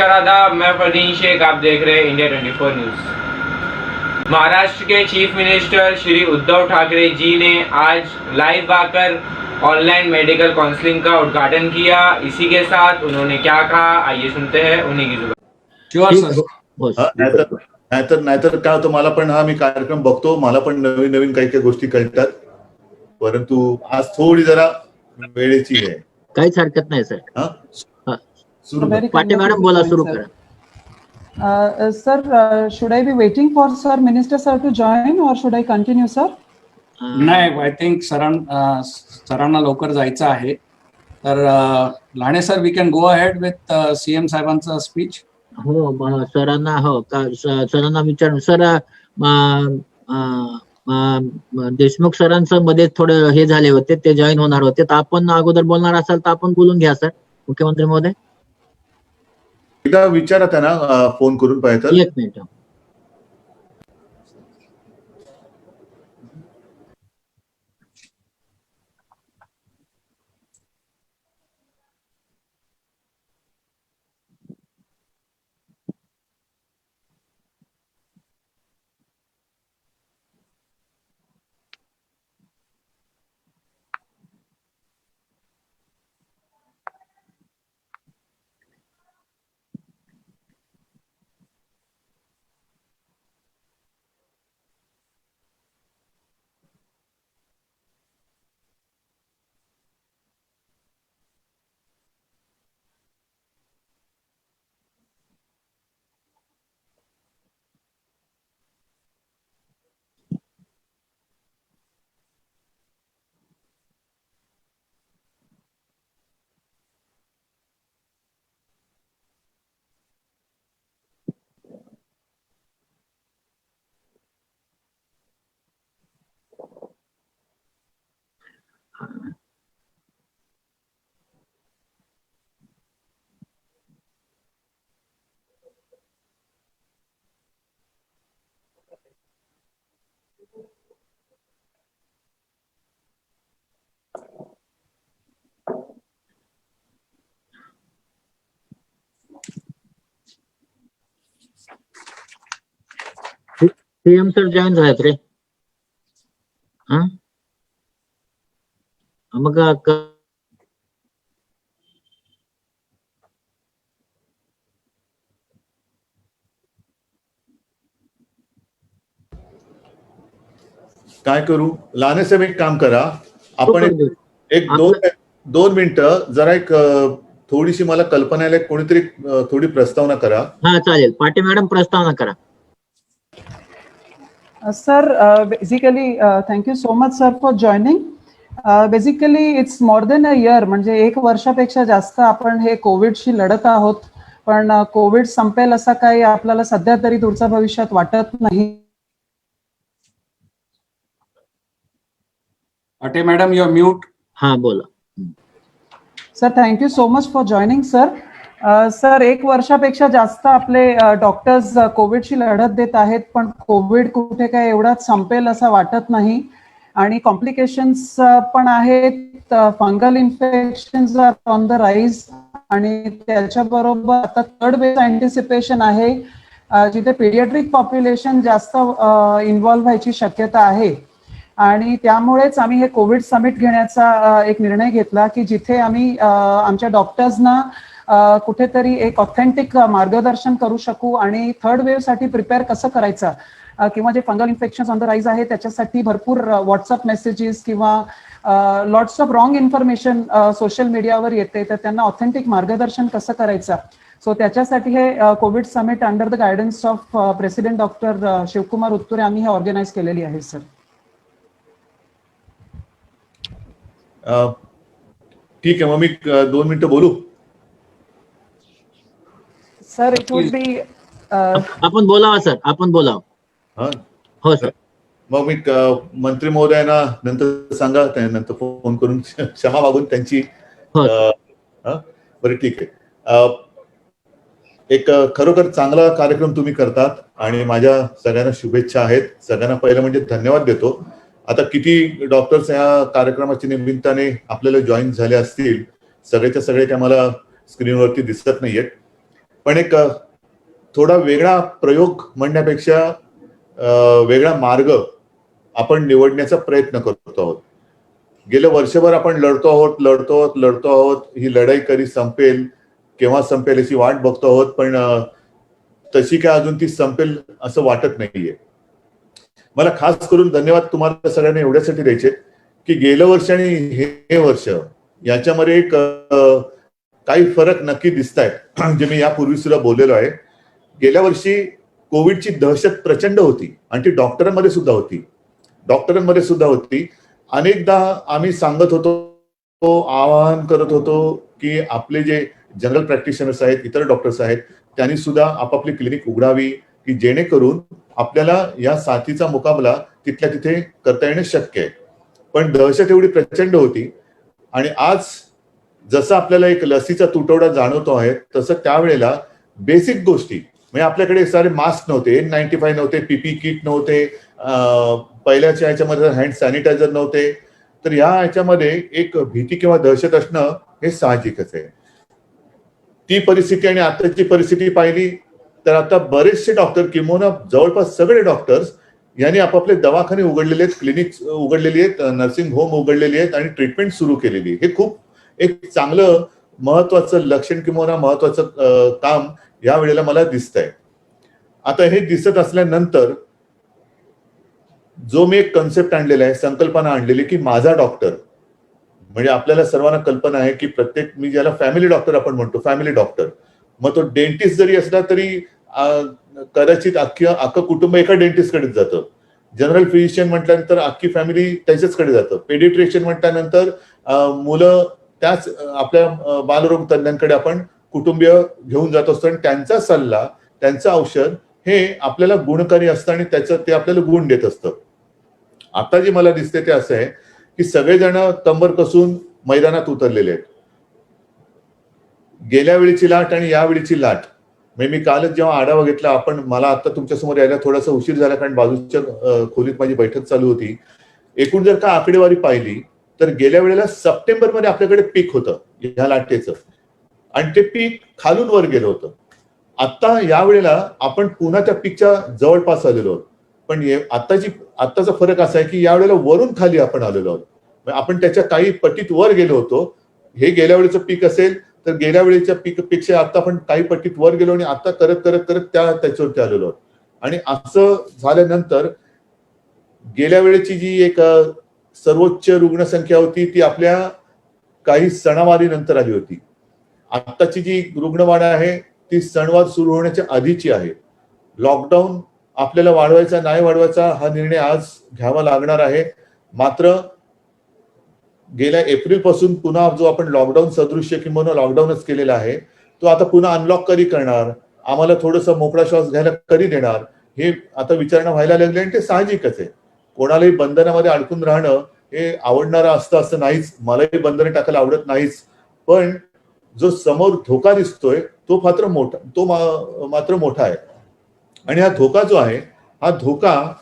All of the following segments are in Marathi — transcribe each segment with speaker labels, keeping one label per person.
Speaker 1: नमस्कार आदाब, मैं फरदीन शेख, आप देख रहे हैं इंडिया 24 न्यूज। महाराष्ट्र के चीफ मिनिस्टर श्री उद्धव ठाकरे जी ने आज लाइव आकर ऑनलाइन मेडिकल काउंसलिंग का उद्घाटन किया। इसी के साथ उन्होंने क्या कहा, आइए सुनते हैं उन्हीं की जुबान।
Speaker 2: नाहीतर काय होतं, मला पण मी कार्यक्रम बघतो, मला पण नवीन नवीन काही काही गोष्टी कळतात, परंतु आज थोडी जरा वेळेची आहे.
Speaker 3: काहीच हरकत नाही सर.
Speaker 4: पाटे मॅडम बोला, सुरू करा. Sir, should I be waiting for Minister sir to join or should I continue, sir?
Speaker 5: नाही, आय थिंक सरांना लवकर जायचं आहे, तर Lane sir we can go ahead with CM साहेबांचा स्पीच.
Speaker 3: हो सरांना, हो सरांना विचारून. सर देशमुख सरांचं मध्ये थोडे हे झाले होते, ते जॉईन होणार होते, तर आपण अगोदर बोलणार असाल तर आपण बोलून घ्या सर. मुख्यमंत्री महोदय
Speaker 2: एकदा विचारा त्यांना फोन करून पाहिजे.
Speaker 3: एक मिनिट. सीएम सर जॉईन झालेत रे. मग
Speaker 2: काय करू? लाने साहेब एक काम करा, आपण एक दोन मिनिटं जरा एक थोडीशी मला कल्पना आली, कोणीतरी थोडी प्रस्तावना करा.
Speaker 3: हा चालेल. पाटे मॅडम प्रस्तावना करा.
Speaker 4: Sir, basically, thank you so much, sir, for joining. Basically, it's more than a year, म्हणजे 1 वर्षापेक्षा जास्त आपण हे कोविडशी लढत आहोत, पण कोविड संपेल असं काही आपल्याला सध्या तरी दूरच्या भविष्यात वाटत नाही.
Speaker 5: पाटे मॅडम यू आर म्यूट.
Speaker 3: हा बोला.
Speaker 4: Sir, thank you so much for joining sir. Sir, 1 वर्षापेक्षा जास्त आपले डॉक्टर्स कोविडशी लढत देत आहेत, पण कोविड कुठे काय एवढाच संपेल असं वाटत नाही आणि कॉम्प्लिकेशन्स पण आहेत. Fungal infections are on the rise आणि त्याच्याबरोबर आता थर्ड वेव्ह अँटिसिपेशन आहे, जिथे पीडियाट्रिक पॉप्युलेशन जास्त इन्व्हॉल्व्ह व्हायची शक्यता आहे आणि त्यामुळेच आम्ही हे कोविड समिट घेण्याचा एक निर्णय घेतला की जिथे आम्ही आमच्या डॉक्टर्सना कुठेतरी एक ऑथेंटिक मार्गदर्शन करू शकू आणि थर्ड वेव्ह साठी प्रिपेअर कसं करायचं, किंवा जे fungal infection on the rise आहे त्याच्यासाठी भरपूर व्हॉट्सअप मेसेजेस किंवा lots of wrong information social मीडियावर येते, तर त्यांना ऑथेंटिक मार्गदर्शन कसं करायचं. सो त्याच्यासाठी हे covid summit under the guidance of president doctor Shivkumar Utture आम्ही हे ऑर्गनाईज केलेली आहे सर.
Speaker 2: ठीक आहे, मग मी 2 मिनिटं बोलू.
Speaker 4: सर, इट वुड बी
Speaker 3: आपण बोलावा सर, आपण बोलावं. हो सर.
Speaker 2: मग मी मंत्री महोदयांना नंतर सांगा, त्यानंतर फोन करून क्षमा मागून त्यांची. बरं ठीक आहे. एक खरोखर चांगला कार्यक्रम तुम्ही करतात आणि माझ्या सगळ्यांना शुभेच्छा आहेत. सगळ्यांना पहिलं म्हणजे धन्यवाद देतो. आता किती डॉक्टर्स या कार्यक्रमाच्या निमित्ताने आपल्याला जॉईन झाले असतील, सगळेच्या सगळे काय मला स्क्रीनवरती दिसत नाहीयेत, पण एक थोडा वेगळा प्रयोग म्हणण्यापेक्षा वेगळा मार्ग आपण निवडण्याचा प्रयत्न करतो आहोत. गेलं वर्षभर आपण लढतो आहोत. ही लढाई कधी संपेल, केव्हा संपेल याची वाट बघतो आहोत, पण तशी काय अजून ती संपेल असं वाटत नाहीये. मला खास करून धन्यवाद तुम्हाला सगळ्यांना एवढ्यासाठी द्यायचे की गेलं वर्ष आणि हे वर्ष याच्यामध्ये एक काही फरक नक्की दिसत आहेत, जे मी यापूर्वी सुद्धा बोललेलो आहे. गेल्या वर्षी कोविडची दहशत प्रचंड होती आणि ती डॉक्टरांमध्ये सुद्धा होती. अनेकदा आम्ही सांगत होतो, आवाहन करत होतो की आपले जे जनरल प्रॅक्टिशनर्स आहेत, इतर डॉक्टर्स आहेत, त्यांनी सुद्धा आपापली क्लिनिक उघडावी की जेणेकरून आपल्याला या साथीचा मुकाबला तिथल्या तिथे करता येणं शक्य आहे. पण दहशत एवढी प्रचंड होती आणि आज जसं आपल्याला एक लसीचा तुटवडा जाणवतो आहे, तसं त्यावेळेला बेसिक गोष्टी म्हणजे आपल्याकडे सारे मास्क नव्हते, N95 नव्हते, पीपी किट नव्हते, पहिल्याच्या ह्याच्यामध्ये हँड सॅनिटायझर नव्हते. तर ह्याच्यामध्ये एक भीती किंवा दहशत असणं हे साहजिकच आहे. ती परिस्थिती आणि आताची परिस्थिती पाहिली तर आता बरेचसे डॉक्टर किंवा जवळपास सगळे डॉक्टर्स यांनी आपापले दवाखाने उघडलेले आहेत, क्लिनिक उघडलेली आहेत, नर्सिंग होम उघडलेली आहेत आणि ट्रीटमेंट सुरू केलेली आहे. हे खूप एक चांगलं महत्वाचं लक्षण किंवा महत्वाचं काम या वेळेला मला दिसतंय. आता हे दिसत असल्यानंतर जो मी एक कन्सेप्ट आणलेला आहे, संकल्पना आणलेली की माझा डॉक्टर, म्हणजे आपल्याला सर्वांना कल्पना आहे की प्रत्येक, मी ज्याला फॅमिली डॉक्टर आपण म्हणतो, फॅमिली डॉक्टर, मग तो डेंटिस्ट जरी असला तरी कदाचित अख्खं कुटुंब एका डेंटिस्टकडेच जातं. जनरल फिजिशियन म्हटल्यानंतर अख्खी फॅमिली त्याच्याचकडे जातं. पेडिट्रिशियन म्हटल्यानंतर मुलं त्याच आपल्या बालरोग तज्ञांकडे आपण कुटुंबीय घेऊन जात असतो आणि त्यांचा सल्ला, त्यांचं औषध हे आपल्याला गुणकारी असतं आणि ते आपल्याला गुण देत असतं. आता जे मला दिसते ते असं आहे की सगळेजण कंबर कसून मैदानात उतरलेले आहेत. गेल्या वेळीची लाट आणि यावेळीची लाट, म्हणजे मी कालच जेव्हा आढावा घेतला, मला आता तुमच्यासमोर यायला थोडासा उशीर झाला कारण बाजूच्या खोलीत माझी बैठक चालू होती. एकूण जर का आकडेवारी पाहिली तर गेल्या वेळेला सप्टेंबरमध्ये आपल्याकडे पीक होतं ह्या लाटेचं आणि ते पीक खालून वर गेलं होतं. आता यावेळेला आपण पुन्हा त्या पीकच्या जवळपास आलेलो आहोत, पण आत्ताचा फरक असा आहे की यावेळेला वरून खाली आपण आलेलो आहोत. आपण त्याच्या काही पटीत वर गेलो होतो. हे गेल्या वेळेचं पीक असेल तर गेल्या वेळेच्या पीकपेक्षा आता आपण काही पटीत वर गेलो आणि आता करत करत करत त्याच्यावरती आलेलो आहोत. आणि असं झाल्यानंतर गेल्या वेळेची जी एक सर्वोच्च रुग्णसंख्या होती ती आपल्या काही सणावारी नंतर आली होती. आत्ताची जी रुग्णवाढ आहे ती सणवार सुरू होण्याच्या आधीची आहे. लॉकडाऊन आपल्याला वाढवायचा नाही वाढवायचा हा निर्णय आज घ्यावा लागणार आहे. मात्र गेल्या एप्रिल पासून पुन्हा जो आपण लॉकडाऊन सदृश्य किंवा लॉकडाऊनच केलेला आहे तो आता पुन्हा अनलॉक कधी करणार, आम्हाला थोडंसं मोकळा श्वास घ्यायला कधी देणार, हे आता विचारणा व्हायला लागले आणि ते साहजिकच आहे. कोणालाही बंधनामध्ये अडकून राहणं हे आवडणारं असतं असं नाहीच, मलाही बंधने टाकायला आवडत नाहीच. पण जो समोर धोका दिसतोय तो मात्र मोठा आहे. आणि हा धोका जो आहे हा धोका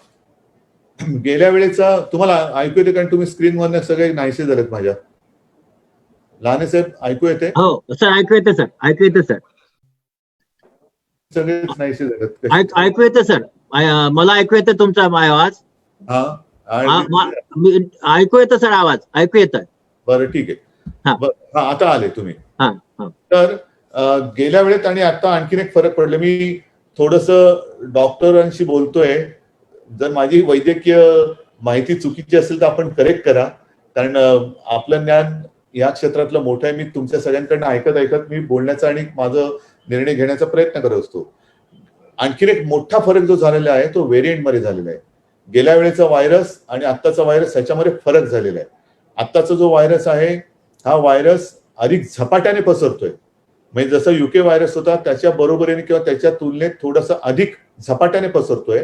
Speaker 2: गेल्या वेळेचा तुम्हाला ऐकू येते कारण तुम्ही स्क्रीनवर सगळे नाहीसे झालेत माझ्या. लहाने साहेब ऐकू येते?
Speaker 3: हो सर, ऐकू येते सर, ऐकू येते सर,
Speaker 2: सगळेच नाहीसे झालेत.
Speaker 3: ऐकू येते सर, मला ऐकू येते तुमचा आवाज. ऐकू येतं सर, आवाज ऐकू येतं.
Speaker 2: बरं ठीक आहे. आता आले तुम्ही. तर गेल्या वेळेत आणि आता आणखीन एक फरक पडले. मी थोडस डॉक्टरांशी बोलतोय. जर माझी वैद्यकीय माहिती चुकीची असेल तर आपण करेक्ट करा, कारण आपलं ज्ञान या क्षेत्रातलं मोठं आहे. मी तुमच्या सगळ्यांकडनं ऐकत मी बोलण्याचा आणि माझं निर्णय घेण्याचा प्रयत्न करत असतो. आणखीन एक मोठा फरक जो झालेला आहे तो व्हेरियंट मध्ये झालेला आहे. गेल्या वेळेचा व्हायरस आणि आत्ताचा व्हायरस ह्याच्यामध्ये फरक झालेला आहे. आत्ताचा जो व्हायरस आहे हा व्हायरस अधिक झपाट्याने पसरतोय. म्हणजे जसं युके व्हायरस होता त्याच्या बरोबरीने किंवा त्याच्या तुलनेत थोडंसं अधिक झपाट्याने पसरतोय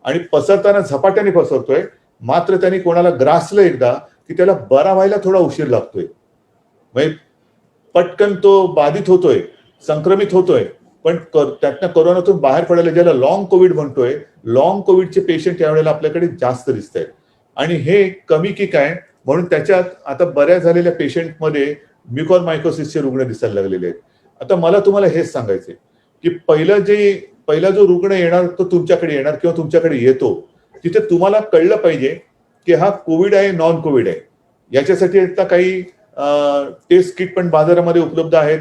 Speaker 2: आणि पसरताना झपाट्याने पसरतोय. मात्र त्यांनी कोणाला ग्रासलं एकदा की त्याला बरा व्हायला थोडा उशीर लागतोय. म्हणजे पटकन तो बाधित होतोय, संक्रमित होतोय, पण त्यातनं कोरोनातून बाहेर पडायला ज्याला लॉंग कोविड म्हणतोय, लॉंग कोविडचे पेशंट यावेळेला आपल्याकडे जास्त दिसत आहेत. आणि हे कमी की काय म्हणून त्याच्यात आता बऱ्याच झालेल्या पेशंटमध्ये म्युकॉरमायकोसिसचे रुग्ण दिसायला लागलेले आहेत. आता मला तुम्हाला हेच सांगायचंय की पहिला जो रुग्ण येणार तो तुमच्याकडे येणार किंवा तुमच्याकडे येतो, तिथे तुम्हाला कळलं पाहिजे की हा कोविड आहे नॉन कोविड आहे. याच्यासाठी आता काही टेस्ट किट पण बाजारामध्ये उपलब्ध आहेत.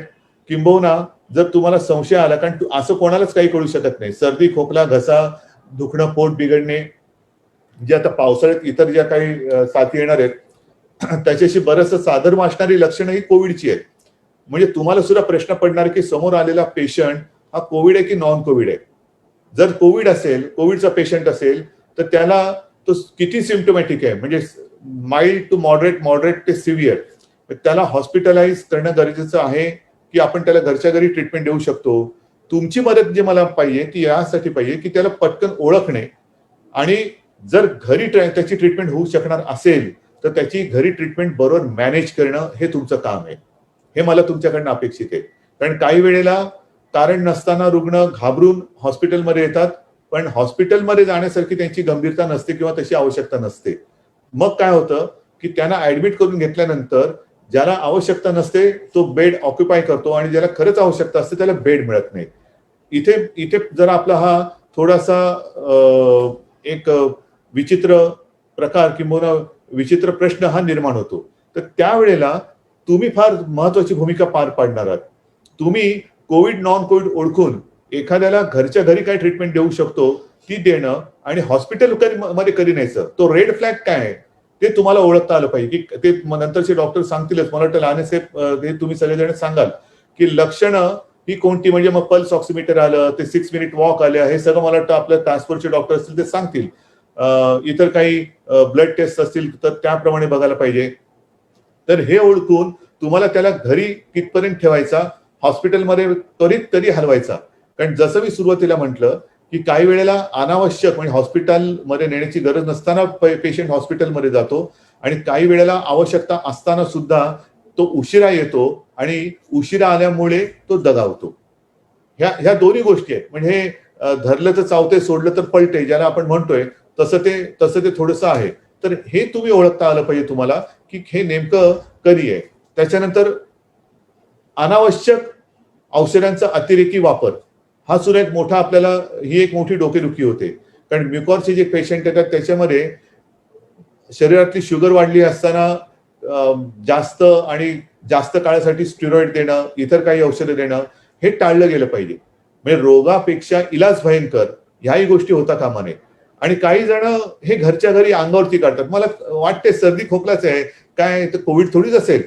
Speaker 2: किंबहुना जर तुम्हाला संशय आला, कारण असं कोणालाच काही कळू शकत नाही, सर्दी खोकला घसा दुखणं पोट बिघडणे, जे आता पावसाळ्यात इतर ज्या काही साथी येणार आहेत त्याच्याशी बरंचसं साधर्म असणारी लक्षणं ही कोविडची आहेत. म्हणजे तुम्हाला सुद्धा प्रश्न पडणार की समोर आलेला पेशंट हा कोविड आहे की नॉन कोविड आहे. जर कोविड असेल, कोविडचा पेशंट असेल, तर त्याला तो किती सिम्प्टोमॅटिक आहे, म्हणजे माइल्ड टू मॉडरेट, मॉडरेट ते सिव्हिअर, त्याला हॉस्पिटलाइज करणं गरजेचं आहे की आपण त्याला घरच्या घरी ट्रीटमेंट देऊ शकतो. तुमची मदत जी मला पाहिजे ती यासाठी पाहिजे की त्याला पटकन ओळखणे, आणि जर घरी त्याची ट्रीटमेंट होऊ शकणार असेल तर त्याची घरी ट्रीटमेंट बरोबर मॅनेज करणं हे तुमचं काम आहे. हे मला तुमच्याकडनं अपेक्षित आहे. कारण काही वेळेला कारण नसताना रुग्ण घाबरून हॉस्पिटलमध्ये येतात, पण हॉस्पिटलमध्ये जाण्यासारखी त्यांची गंभीरता नसते किंवा तशी आवश्यकता नसते. मग काय होतं की त्यांना ऍडमिट करून घेतल्यानंतर ज्याला आवश्यकता नसते तो बेड ऑक्युपाय करतो आणि ज्याला खरंच आवश्यकता असते त्याला बेड मिळत नाही. इथे जरा आपला हा थोडासा एक विचित्र प्रकार किंवा विचित्र प्रश्न हा निर्माण होतो. तर त्यावेळेला तुम्ही फार महत्वाची भूमिका पार पाडणार आहात. तुम्ही कोविड नॉन कोविड ओळखून एखाद्याला घरच्या घरी काय ट्रीटमेंट देऊ शकतो ती देणं, आणि हॉस्पिटल मध्ये कधी न्यायचं, तो रेड फ्लॅग काय आहे ते तुम्हाला ओळखता आलं पाहिजे. की ते नंतरचे डॉक्टर सांगतीलच, मला वाटतं लहानसाहेब हे तुम्ही सगळेजण सांगाल की लक्षणं ही कोणती, म्हणजे मग पल्स ऑक्सिमीटर आलं, ते 6 मिनिट वॉक आले, हे सगळं मला वाटतं आपल्या ट्रान्सपोर्टचे डॉक्टर असतील ते सांगतील. इतर काही ब्लड टेस्ट असतील तर त्याप्रमाणे बघायला पाहिजे. तर हे ओळखून तुम्हाला त्याला घरी कितपर्यंत ठेवायचा, हॉस्पिटलमध्ये त्वरित कधी हलवायचा. कारण जसं मी सुरुवातीला म्हटलं की काही वेळेला अनावश्यक म्हणजे हॉस्पिटलमध्ये नेण्याची गरज नसताना पेशंट हॉस्पिटलमध्ये जातो, आणि काही वेळेला आवश्यकता असताना सुद्धा तो उशिरा येतो, आणि उशिरा आल्यामुळे तो दगावतो. ह्या दोन्ही गोष्टी आहेत. म्हणजे धरलं तर चावते, सोडलं तर पलटे, ज्याला आपण म्हणतोय तसं ते थोडंसं आहे. तर हे तुम्ही ओळखता आलं पाहिजे तुम्हाला की हे नेमकं कधी आहे. त्याच्यानंतर अनावश्यक औषधांचा अतिरेकी वापर हा सुद्धा एक मोठा आपल्याला ही एक मोठी डोकेदुखी होते. कारण म्युकॉरचे जे पेशंट येतात त्याच्यामध्ये शरीरातली शुगर वाढली असताना जास्त काळासाठी स्टिरॉइड देणं, इतर काही औषधं देणं हे टाळलं गेलं पाहिजे. म्हणजे रोगापेक्षा इलाज भयंकर ह्याही गोष्टी होता कामा नये. आणि काही जण हे घरच्या घरी अंगावरती काढतात. मला वाटते सर्दी खोकलाच आहे काय, तर कोविड थोडीच असेल.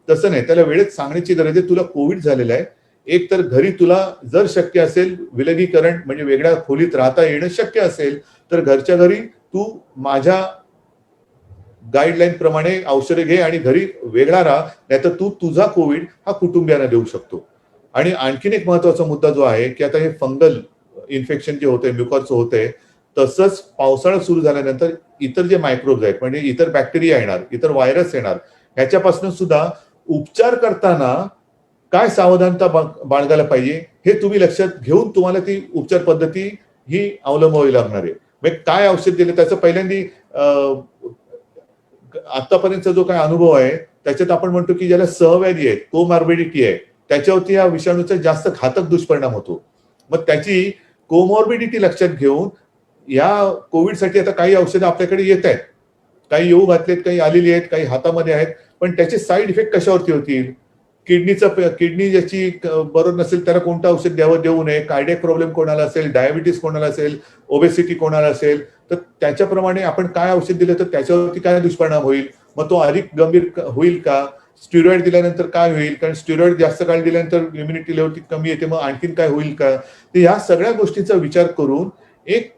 Speaker 2: तसं नाही, त्याला वेळेत सांगण्याची गरज आहे, तुला कोविड झालेला आहे. एक तर घरी तुला जर शक्य असेल विलगीकरण म्हणजे वेगळ्या खोलीत राहता येणं शक्य असेल तर घरच्या घरी तू माझ्या गाईडलाईन प्रमाणे औषधे घे आणि घरी वेगळा राहा, नाहीतर तू तुझा कोविड हा कुटुंबियांना देऊ शकतो. आणि आणखीन एक महत्वाचा मुद्दा जो आहे की आता हे फंगल इन्फेक्शन जे होतंय, म्युकॉरचं होतंय, तसंच पावसाळा सुरू झाल्यानंतर इतर जे मायक्रोब्स आहेत म्हणजे इतर बॅक्टेरिया येणार, इतर व्हायरस येणार, ह्याच्यापासून सुद्धा उपचार करताना काय सावधानता बाळगायला पाहिजे हे तुम्ही लक्षात घेऊन तुम्हाला ती उपचार पद्धती ही अवलंबावी लागणार आहे. म्हणजे काय औषध दिले त्याचं पहिल्यांदी आतापर्यंतचा जो काय अनुभव आहे त्याच्यात आपण म्हणतो की ज्याला सहव्याधी आहे, कोमॉर्बिडिटी आहे, त्याच्यावरती या विषाणूचा जास्त घातक दुष्परिणाम होतो. मग त्याची कोमॉर्बिडिटी लक्षात घेऊन या कोविडसाठी आता काही औषधं आपल्याकडे येत आहेत, काही येऊ घातलेत, काही आलेली आहेत, काही हातामध्ये आहेत, पण त्याचे साईड इफेक्ट कशावरती होतील, किडनी ज्याची बरोबर नसेल त्याला कोणतं औषध देऊ नये, कार्डियक प्रॉब्लेम कोणाला असेल, डायबिटीस कोणाला असेल, ओबेसिटी कोणाला असेल, तर त्याच्याप्रमाणे आपण काय औषध दिलं तर त्याच्यावरती काय दुष्परिणाम होईल, मग तो अधिक गंभीर होईल का, स्टिरॉइड दिल्यानंतर काय होईल, कारण स्टिरॉइड जास्त काळ दिल्यानंतर इम्युनिटी लेवल कमी येते, मग आणखीन काय होईल का. तर ह्या सगळ्या गोष्टींचा विचार करून एक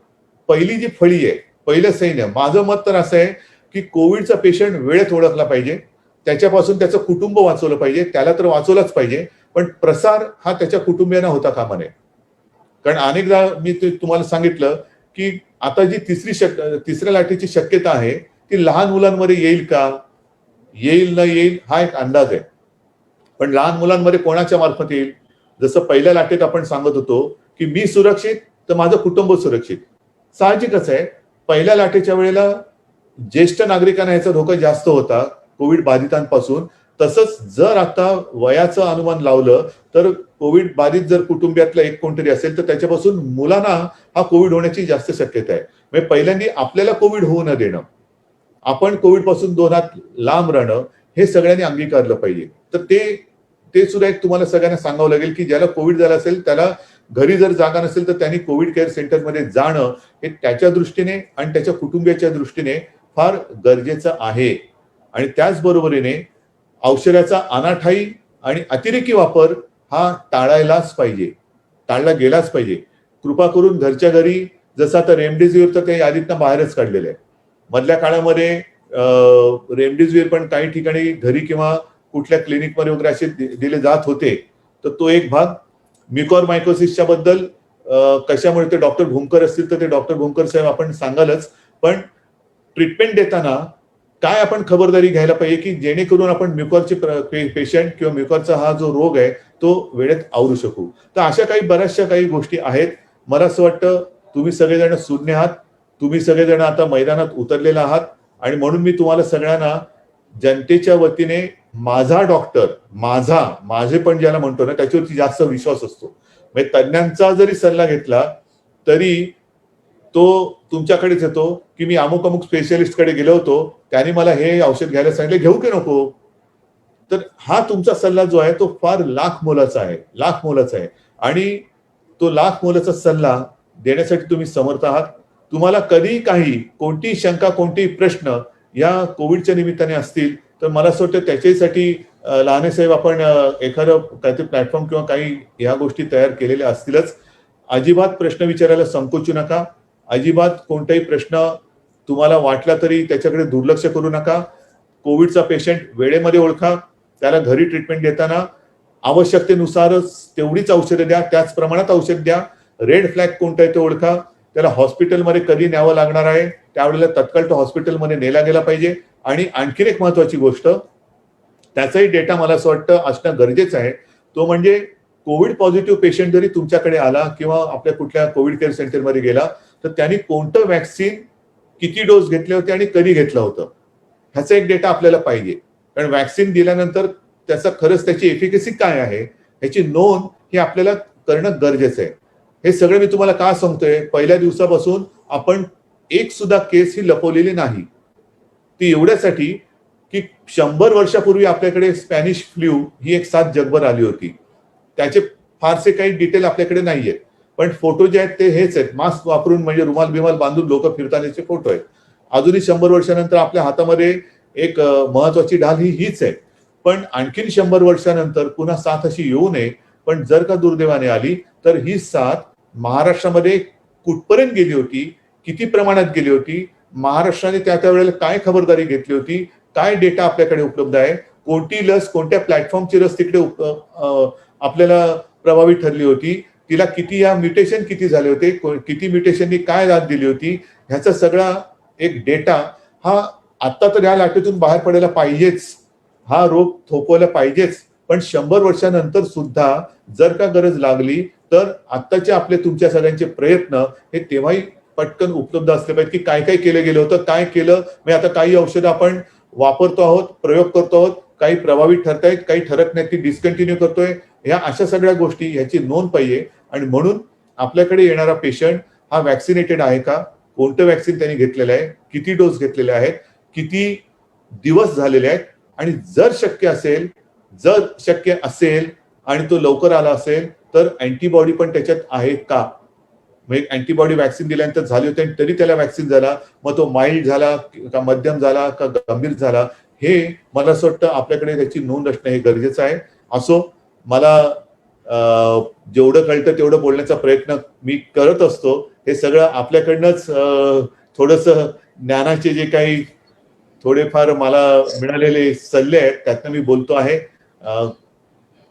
Speaker 2: पहिली जी फळी आहे, पहिलं सैन्य, माझं मत तर असं आहे की कोविडचा पेशंट वेळेत ओळखला पाहिजे, त्याच्यापासून त्याचं कुटुंब वाचवलं पाहिजे, त्याला तर वाचवलंच पाहिजे, पण प्रसार हा त्याच्या कुटुंबियांना होता कामा नये. कारण अनेकदा मी तुम्हाला सांगितलं की आता जी तिसऱ्या लाटेची शक्यता आहे ती लहान मुलांमध्ये येईल का, येईल न येईल हा एक अंदाज आहे, पण लहान मुलांमध्ये कोणाच्या मार्फत येईल. जसं पहिल्या लाटेत आपण सांगत होतो की मी सुरक्षित तर माझं कुटुंब सुरक्षित. साहजिकच आहे, पहिल्या लाटेच्या वेळेला ज्येष्ठ नागरिकांना याचा धोका जास्त होता कोविड बाधितांपासून, तसंच जर आता वयाचं अनुमान लावलं तर कोविड बाधित जर कुटुंबियातलं एक कोणतरी असेल तर त्याच्यापासून मुलांना हा कोविड होण्याची जास्त शक्यता आहे. म्हणजे पहिल्यांदा आपल्याला कोविड होऊ न देणं, आपण कोविड पासून 2 हात लांब राहणं हे सगळ्यांनी अंगीकारलं पाहिजे. तर ते सुद्धा एक तुम्हाला सगळ्यांना सांगावं लागेल की ज्याला कोविड झाला असेल त्याला घरी जर जागा नसेल तर त्यांनी कोविड केअर सेंटरमध्ये जाणं हे त्याच्या दृष्टीने आणि त्याच्या कुटुंबियाच्या दृष्टीने फार गरजेचं आहे. आणि त्याचबरोबरीने औषधाचा अनाठायी आणि अतिरेकी वापर हा टाळला गेलाच पाहिजे. कृपा करून घरच्या घरी जसं आता रेमडेसिवीर तर त्या यादीतनं बाहेरच काढलेलं आहे. मधल्या काळामध्ये रेमडेसिवीर पण काही ठिकाणी घरी किंवा कुठल्या क्लिनिकमध्ये वगैरे असे दिले जात होते. तर तो एक भाग. म्युकॉरमायकोसिसच्या बद्दल कशामुळे ते डॉक्टर भूमकर असतील तर ते डॉक्टर भूमकर साहेब आपण सांगालच, पण ट्रीटमेंट देताना काय आपण खबरदारी घ्यायला पाहिजे की जेणेकरून आपण म्युकॉरचे पेशंट किंवा म्युकॉरचा हा जो रोग आहे तो वेळेत आवरू शकू. तर अशा बऱ्याचशा काही गोष्टी आहेत. मला असं वाटतं तुम्ही सगळेजण सुज्ञ आहात, तुम्ही सगळेजण आता मैदानात उतरलेला आहात आणि म्हणून मी तुम्हाला सगळ्यांना जनतेच्या वतीने माझा डॉक्टर, माझे पण ज्याला म्हणतो ना त्याच्यावरती जास्त विश्वास असतो. म्हणजे तज्ञांचा जरी सल्ला घेतला तरी तो तुमच्याकडेच येतो की मी अमुक स्पेशलिस्ट कडे गेलो होतो, त्याने मला हे औषध घ्यायला सांगितलं, घेऊ की नको. तर हा तुमचा सल्ला जो आहे तो फार लाख मोलाचा आहे आणि तो लाख मोलाचा सल्ला देण्यासाठी तुम्ही समर्थ आहात. तुम्हाला कधी कोणतीही शंका, कोणतेही प्रश्न या कोविडच्या निमित्ताने असतील तर मला असं वाटतं त्याच्यासाठी लहाने साहेब आपण एखादं काहीतरी प्लॅटफॉर्म किंवा काही ह्या गोष्टी तयार केलेल्या असतीलच. अजिबात प्रश्न विचारायला संकोचू नका. अजिबात कोणताही प्रश्न तुम्हाला वाटला तरी त्याच्याकडे दुर्लक्ष करू नका. कोविडचा पेशंट वेळेमध्ये ओळखा, त्याला घरी ट्रीटमेंट देताना आवश्यकतेनुसारच तेवढीच औषधं द्या, त्याच प्रमाणात औषध द्या. रेड फ्लॅग कोणता आहे ते ओळखा. त्याला हॉस्पिटलमध्ये कधी न्यावं लागणार आहे त्यावेळेला तत्काळ तो हॉस्पिटलमध्ये नेला गेला पाहिजे. आणि आणखीन एक महत्वाची गोष्ट, त्याचाही डेटा मला असं वाटतं असणं गरजेचं आहे. तो म्हणजे कोविड पॉझिटिव्ह पेशंट जरी तुमच्याकडे आला किंवा आपल्या कुठल्या कोविड केअर सेंटरमध्ये गेला तर त्यांनी कोणतं वॅक्सिन, किती डोस घेतले होते आणि कधी घेतलं होतं ह्याचा एक डेटा आपल्याला पाहिजे. कारण वॅक्सिन दिल्यानंतर खरंच त्याची एफिकसी काय आहे ह्याची नोंद ही आपल्याला करणं गरजेचं आहे. हे सगळं मी तुम्हाला का सांगतोय, पहिल्या दिवसापासून आपण एक सुद्धा केस ही लपवलेली नाही. ती एवढ्यासाठी की 100 वर्षापूर्वी आपल्याकडे स्पॅनिश फ्ल्यू ही एक साथ जगभर आली होती. त्याचे फारसे काही डिटेल आपल्याकडे नाहीयेत, पण फोटो जे आहेत ते हेच आहेत. मास्क वापरून म्हणजे रुमाल बिमाल बांधून लोक फिरतानाचे फोटो आहेत. अजूनही 100 वर्षानंतर आपल्या हातामध्ये एक महत्वाची ढाल हीच आहे. पण आणखीन 100 वर्षानंतर पुन्हा साथ अशी येऊ नये, पण जर का दुर्दैवाने आली तर ही साथ महाराष्ट्रामध्ये कुठपर्यंत गेली होती, किती प्रमाणात गेली होती, महाराष्ट्राने त्या वेळेला काय खबरदारी घेतली होती, काय डेटा आपल्याकडे उपलब्ध आहे, कोणती लस, कोणत्या प्लॅटफॉर्मची लस तिकडे आपल्याला प्रभावी ठरली होती, तिला किती या म्युटेशन किती झाले होते, किती म्युटेशननी काय दाद दिली होती, ह्याचा सगळा एक डेटा हा आता तर या लाटेतून बाहेर पडायला पाहिजेच, हा रोग थोपवायला पाहिजेच. पण 100 वर्षानंतर सुद्धा जर का गरज लागली तर आत्ताचे आपले तुमच्या सगळ्यांचे प्रयत्न हे तेव्हाही पटकन उपलब्ध असले पाहिजे की काय काय केलं गेलं होतं, काय केलं. म्हणजे आता काही औषधं आपण वापरतो आहोत, प्रयोग करतो आहोत, काही प्रभावी ठरतायत, काही ठरत नाहीत, ती डिस्कंटिन्यू करतोय. ह्या अशा सगळ्या गोष्टी ह्याची नोंद पाहिजे. आणि म्हणून आपल्याकडे येणारा पेशंट हा वॅक्सिनेटेड आहे का, कोणतं वॅक्सिन त्यांनी घेतलेलं आहे, किती डोस घेतलेले आहेत, किती दिवस झालेले आहेत, आणि जर शक्य असेल आणि तो लवकर आला असेल तर अँटीबॉडी पण त्याच्यात आहे का. म्हणजे अँटीबॉडी वॅक्सिन दिल्यानंतर झाली होती आणि तरी त्याला वॅक्सिन झाला, मग तो माइल्ड झाला का मध्यम झाला का गंभीर झाला, हे मला असं वाटतं आपल्याकडे त्याची नोंद असणं हे गरजेचं आहे. असो, मला जेवढं कळतं तेवढं बोलण्याचा प्रयत्न मी करत असतो. हे सगळं आपल्याकडनंच थोडंसं ज्ञानाचे जे काही थोडेफार मला मिळालेले सल्ले आहेत त्यातनं मी बोलतो आहे.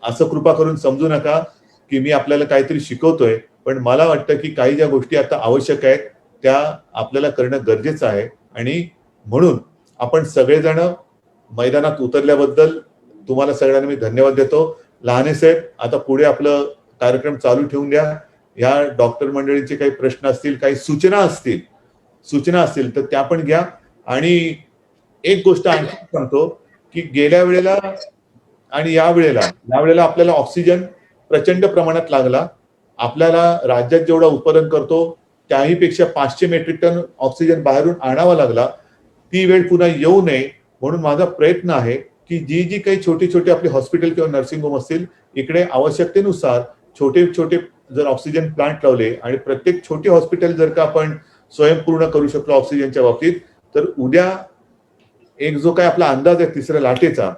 Speaker 2: असं कृपा करून समजू नका की मी आपल्याला काहीतरी शिकवतोय, पण मला वाटतं की काही ज्या गोष्टी आता आवश्यक आहेत त्या आपल्याला करणं गरजेचं आहे. आणि म्हणून आपण सगळेजण मैदानात उतरल्याबद्दल तुम्हाला सगळ्यांना मी धन्यवाद देतो. लहाने साहेब, आता पुढे आपलं कार्यक्रम चालू ठेवून द्या. या डॉक्टर मंडळींचे काही प्रश्न असतील, काही सूचना असतील तर त्या पण घ्या. आणि एक गोष्ट आणखी सांगतो की गेल्या वेळेला आणि यावेळेला आपल्याला ऑक्सिजन प्रचंड प्रमाणात लागला. आपल्याला राज्यात जेवढा उत्पादन करतो त्याही पेक्षा 500 मेट्रिक टन ऑक्सिजन बाहेरून आणावा लागला. ती वेळ पुन्हा येऊ नये म्हणून माझा प्रयत्न आहे की जी काही छोटी आपली हॉस्पिटल किंवा नर्सिंग होम असतील इकडे आवश्यकतेनुसार छोटे जर ऑक्सिजन प्लांट लावले आणि प्रत्येक छोटी हॉस्पिटल जर का आपण स्वयंपूर्ण करू शकलो ऑक्सिजनच्या बाबतीत, तर उद्या एक जो काय आपला अंदाज आहे तिसऱ्या लाटेचा,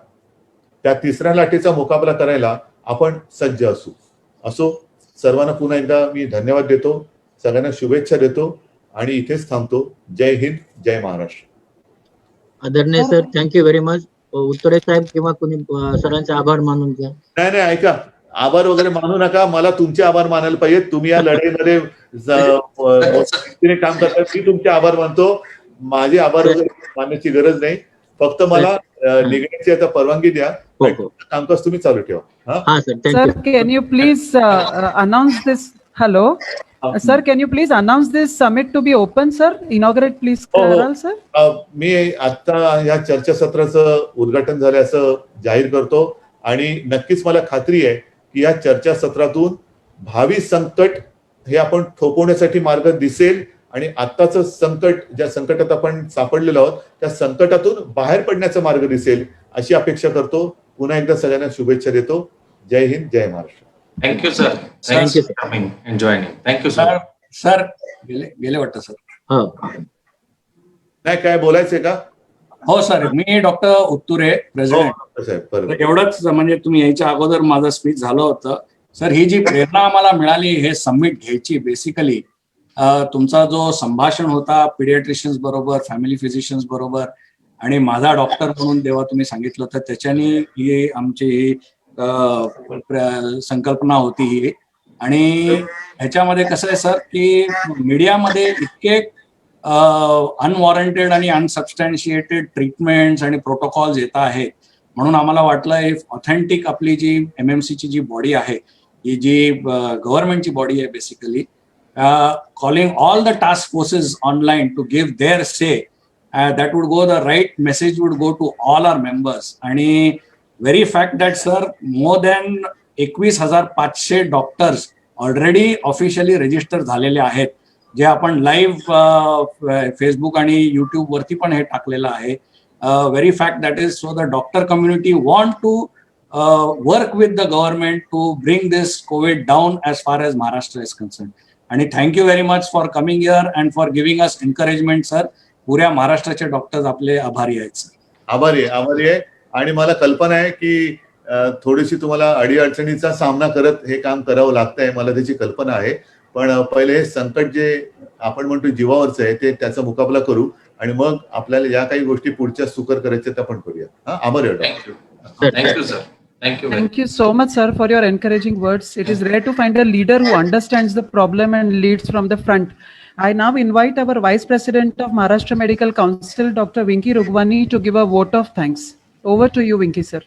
Speaker 2: त्या तिसऱ्या लाटेचा मुकाबला करायला आपण सज्ज असो. सर्वांना पुन्हा एकदा मी धन्यवाद देतो, सगळ्यांना शुभेच्छा देतो आणि इथेच थांबतो. जय हिंद, जय महाराष्ट्र.
Speaker 3: आदरणीय सर, थँक्यू व्हेरी मच. उत्तरे साहेब किंवा कोणी सरांचे आभार मानून घ्या.
Speaker 2: नाही ऐका, आभार वगैरे मानू नका. मला तुमचे आभार मानायला पाहिजे. तुम्ही या लढाईमध्ये काम करता, मी तुमचे आभार मानतो. माझे आभार वगैरे मानण्याची गरज नाही. फक्त मला निघण्याची आता परवानगी द्या. कामकाज तुम्ही चालू ठेवा.
Speaker 3: हा sir,
Speaker 4: sir, can you please announce this? Hello sir, can you please announce this summit to be open sir? Inaugurate please कराल सर?
Speaker 2: मी आता या चर्चासत्राचं उद्घाटन झालं असं जाहीर करतो आणि नक्कीच मला खात्री आहे की या चर्चासत्रातून भावी संकट हे आपण थोपवण्यासाठी मार्ग दिसेल आणि आत्ताचं संकट, ज्या संकटात आपण सापडलेलो आहोत त्या संकटातून बाहेर पडण्याचा मार्ग दिसेल अशी अपेक्षा करतो. पुन्हा एकदा सगळ्यांना शुभेच्छा देतो. Jai Hind, Jai Maharashtra.
Speaker 6: Thank you sir.
Speaker 3: Thank you
Speaker 6: for coming and joining. Thank you sir.
Speaker 5: Sir गेले वाटतं सर.
Speaker 2: नाही, काय बोलायचंय का?
Speaker 5: हो सर, मी डॉक्टर उत्तुरे, प्रेसिडेंट. एवढंच, म्हणजे तुम्ही यायच्या अगोदर माझं स्पीच झालं होतं. सर, ही जी प्रेरणा आम्हाला मिळाली हे समिट घ्यायची, बेसिकली तुमचा जो संभाषण होता पिडियाट्रिशियन्स बरोबर, फॅमिली फिजिशियन्स बरोबर आणि माझा डॉक्टर म्हणून जेव्हा तुम्ही सांगितलं तर त्याच्यानी ही आमची ही संकल्पना होती ही. आणि ह्याच्यामध्ये कसं आहे सर की मीडियामध्ये इतके अनवॉरंटेड आणि अनसबस्टॅन्शिएटेड ट्रीटमेंट्स आणि प्रोटोकॉल्स येत आहेत, म्हणून आम्हाला वाटलं ऑथेंटिक आपली जी MMCची जी बॉडी आहे, ही जी गव्हर्नमेंटची बॉडी आहे basically, calling all the task forces online to give their say, that would go, the right message would go to all our members. आणि very fact that sir, more than 21,500 doctors already officially register झालेले आहेत, जे आपण लाईव्ह फेसबुक आणि युट्यूब वरती पण हे टाकलेलं आहे. Very fact that is so the doctor community want to work with the government to bring this covid down as far as Maharashtra is concern. आणि thank you very much for coming here and for giving us encouragement sir. पुऱ्या महाराष्ट्राचे डॉक्टर्स आपले आभारी आहेत सर.
Speaker 2: आभारी आहे. आणि मला कल्पना आहे की थोडीशी तुम्हाला अडीअडचणीचा सामना करत हे काम करावं लागतंय, मला त्याची कल्पना आहे. पण पहिले हे संकट जे आपण म्हणतो जीवावरचं आहे ते त्याचा मुकाबला करू आणि मग आपल्याला या काही गोष्टी पुढच्या सुकर करायच्या त्या पण करूया. आभारी आहे.
Speaker 6: Thank you sir.
Speaker 4: Thank you so much, sir, for your encouraging words. It is rare to find a leader who understands the problem and leads from the front. I now invite our Vice President of Maharashtra Medical Council, Dr. Vinky Rugwani, to give a vote of thanks. Over to you, Vinky, sir.